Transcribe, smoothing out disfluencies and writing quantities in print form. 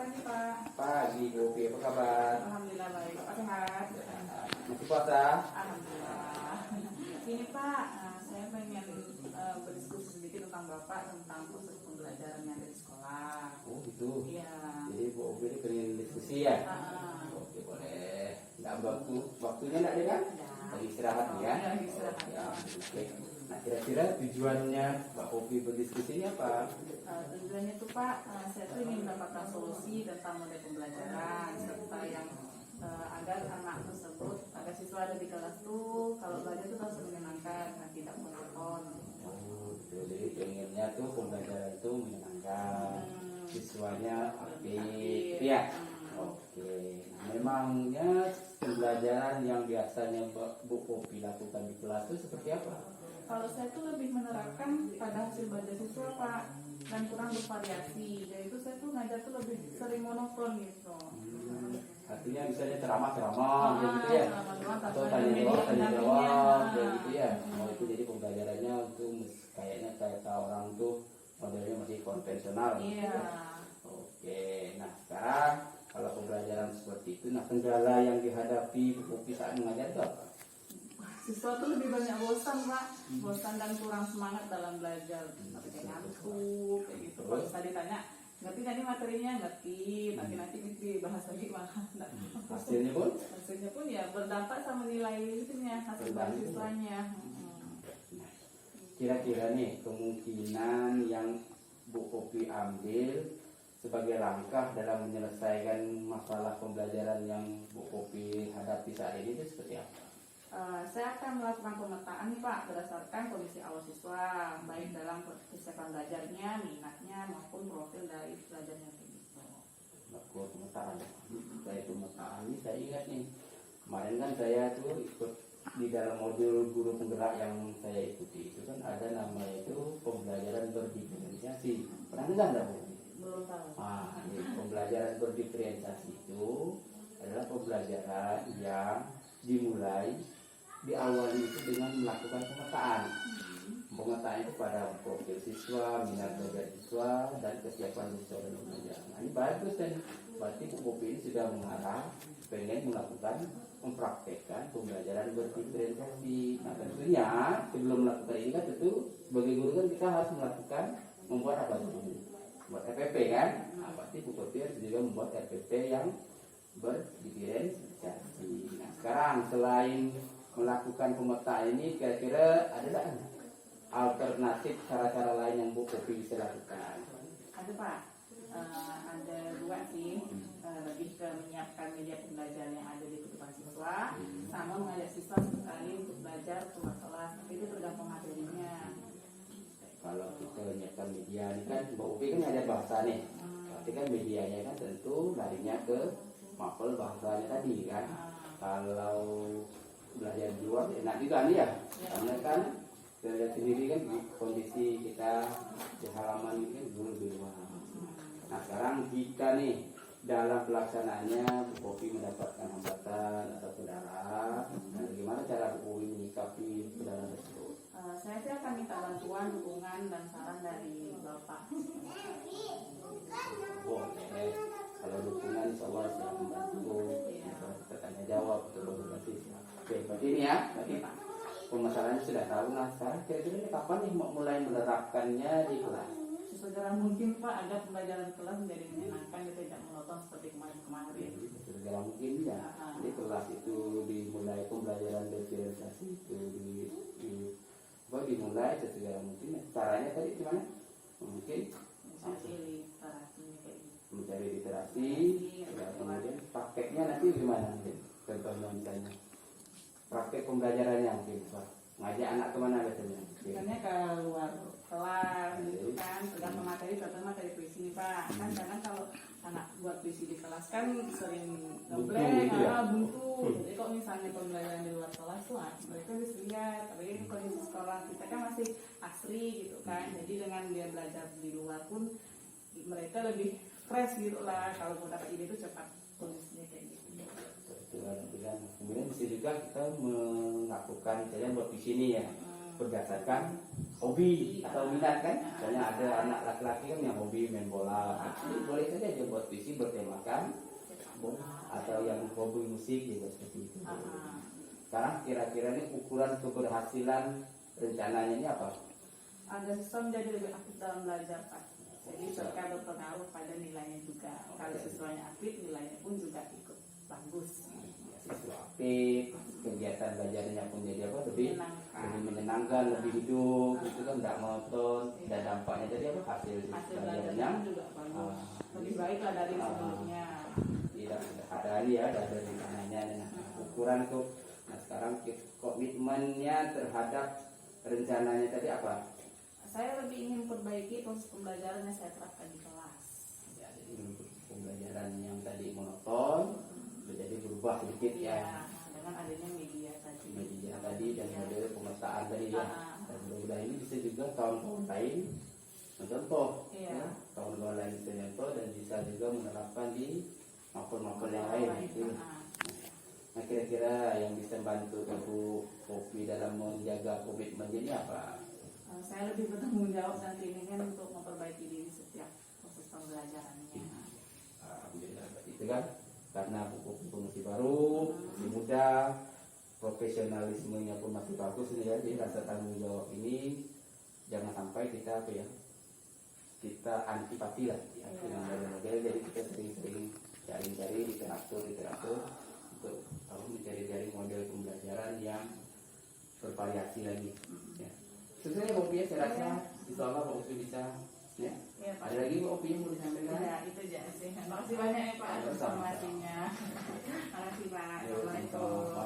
pagi Pak. Pagi Bu Upi, apa kabar? Alhamdulillah baik. Pak sehat? Masih puasa? Alhamdulillah. Ini Pak, saya pengen berdiskusi sedikit tentang Bapak tentang proses pembelajaran yang ada di sekolah. Oh gitu. Iya. Jadi Bu Upi ini pengen diskusi ya? Oke boleh. Nggak waktunya nggak ada kan? Ya. Lagi istirahat nih ya? Lagi istirahat. Ya, oke. Nah kira-kira tujuannya Mbak Upi berdiskusi ini apa? Tujuannya itu Pak, saya tuh ingin mendapatkan solusi tentang model pembelajaran serta yang agar anak tersebut, agar siswa ada di kelas tuh kalau belajar tuh harus menyenangkan dan tidak monoton. Oh, jadi pengennya tuh pembelajaran itu menyenangkan, siswanya aktif, ya. Oke, nah, memangnya pembelajaran yang biasanya Bu Upi lakukan di kelas itu seperti apa? Kalau saya tuh lebih menerapkan pada hasil belajar siswa Pak dan kurang bervariasi. Jadi itu saya tuh ngajar tuh lebih sering monoton gitu. Artinya misalnya ceramah gitu ya, atau tanya jawab gitu ya. Oh itu jadi pembelajarannya untuk kayaknya kayak orang tuh modelnya masih konvensional. Iya. Oke, nah sekarang kalau pembelajaran seperti itu, nah kendala yang dihadapi Bu Upi saat mengajar itu apa? Siswa tuh lebih banyak bosan Pak, bosan dan kurang semangat dalam belajar, seperti kayak ngantuk kayak gitu. Kalau tadi ditanya ngerti tadi materinya ngerti, tapi nanti dibahas lagi malah enggak. Hasilnya pun ya berdampak sama nilai itunya, hasil siswanya. Kira-kira nih kemungkinan yang Bu Upi ambil sebagai langkah dalam menyelesaikan masalah pembelajaran yang Bu Upi hadapi saat ini itu seperti apa? Saya akan melakukan pemetaan nih Pak berdasarkan kondisi awal siswa, baik dalam kesiapan belajarnya, minatnya maupun profil dari belajarnya gitu. Laku pemetaan. Saya pemetaan ini saya ingat nih kemarin kan saya tuh ikut di dalam modul guru penggerak yang saya ikuti itu kan ada namanya itu pembelajaran berdiferensiasi. Pernah dengar nggak Bu? Belum tahu. Pembelajaran berdiferensiasi itu adalah pembelajaran yang dimulai diawali itu dengan melakukan pemetaan. Pemetaan itu pada profil siswa, minat belajar siswa, dan kesiapan siswa dalam belajar. Nah ini bagus dan berarti Bu Upi ini sudah mengarah pengen mempraktekkan pembelajaran berdiferensiasi. Nah tentunya sebelum melakukan ini kan tentu sebagai guru kan kita harus membuat apa dulu? Membuat RPP kan? Nah berarti Bu Upi harus juga membuat RPP yang berdiferensiasi. Nah sekarang selain melakukan pemetaan ini kira-kira ada nggak alternatif cara-cara lain yang Bu Upi bisa lakukan? Ada Pak, ada dua sih, lebih ke menyiapkan media pembelajaran yang ada di depan siswa, sama mengajak siswa sekali untuk belajar keluar kelas, tapi itu tergantung materinya. Kalau kita menyiapkan media ini kan Bu Upi kan ada bahasa nih, berarti kan medianya kan tentu larinya ke mapel bahasanya tadi kan. Kalau belajar di luar enak juga nih ya, karena kan kita lihat sendiri kan kondisi kita di halaman ini kan dulu di luar. Nah sekarang jika nih dalam pelaksanaannya Bu Upi mendapatkan hambatan atau kendala, nah bagaimana cara Bu Upi menyikapi kendala tersebut? Saya sih akan minta bantuan, dukungan, dan saran dari Bapak. Boleh. Kalau dukungan insya Allah siap membantu, kita tanya jawab, terus nanti. Oke, berarti ini ya, berarti permasalahannya sudah tahu. Nah sekarang kira-kira kapan nih mau mulai menerapkannya di kelas? Sesegera mungkin Pak, agar pembelajaran kelas menjadi menyenangkan dan tidak monoton seperti kemarin-kemarin. Sesegera mungkin ya. Jadi kelas itu dimulai pembelajaran diferensiasi itu dimulai sesegera mungkin. Caranya tadi gimana? Mungkin mencari literasi, kemudian prakteknya nanti gimana? Contohnya misalnya praktek pembelajarannya mungkin ngajak anak kemana biasanya? Biasanya ke luar kelas gitu kan, tergantung materi, contoh materi puisi nih Pak. Kan kadang kalau anak buat puisi di kelas kan sering ngeblank, buntu. Jadi kalau misalnya pembelajaran di luar kelas tuh mereka bisa lihat, tapi kondisi sekolah kita kan masih asri gitu kan. Jadi dengan dia belajar di luar pun mereka lebih fresh gitu lah, kalau mau dapat ide itu cepat kondisinya kayak gitu. Kemudian bisa juga kita melakukan misalnya buat di sini ya berdasarkan hobi atau minat kan. Soalnya ada anak laki-laki kan yang hobi main bola. Jadi boleh saja dia buat puisi bertemakan atau yang hobi musik juga seperti itu. Sekarang kira-kira ini ukuran keberhasilan rencananya ini apa? Agar siswa menjadi lebih aktif dalam belajar, Pak. Jadi mereka berpengaruh pada nilainya juga. Kalau siswanya aktif, nilainya pun juga ikut bagus. Siswa aktif, kegiatan belajarnya pun jadi apa? Lebih menyenangkan, lebih hidup, itu kan tidak monoton, dan dampaknya jadi apa? Hasil belajarnya juga bagus. Lebih baik lah dari sebelumnya. Tidak ada ya dari rencananya. Ukuran tuh. Nah sekarang komitmennya terhadap rencananya tadi apa? Saya lebih ingin perbaiki proses pembelajaran yang saya terapkan di kelas. Ya, jadi pembelajaran yang tadi monoton menjadi berubah sedikit ya. Dengan adanya media tadi. Dan model pemetaan tadi ya. Dan mudah-mudahan ini bisa juga tahun-tahun lain mencontoh. Ya, tahun-tahun lain bisa contoh dan bisa juga menerapkan di makul-makul yang lain. Gitu. Nah kira-kira yang bisa bantu Ibu Popi dalam menjaga komitmen ini apa? Saya lebih bertanggung jawab dan keinginan untuk memperbaiki diri setiap proses pembelajarannya. Alhamdulillah itu kan karena Bu Popi pun masih baru, masih muda, profesionalismenya pun masih bagus nih ya. Jadi rasa tanggung jawab ini jangan sampai kita apa ya, kita antipati lah ya, dengan model-model. Jadi kita sering-sering cari-cari literatur untuk mencari-cari model pembelajaran yang bervariasi lagi. Ya. Sebenarnya Bu Opi saya rasa insya Allah Bu Opi bisa. Ya. Ada lagi Bu Opi yang mau disampaikan? Ya itu aja sih. Terima kasih banyak ya Pak atas informasinya. Terima kasih Pak. Assalamualaikum.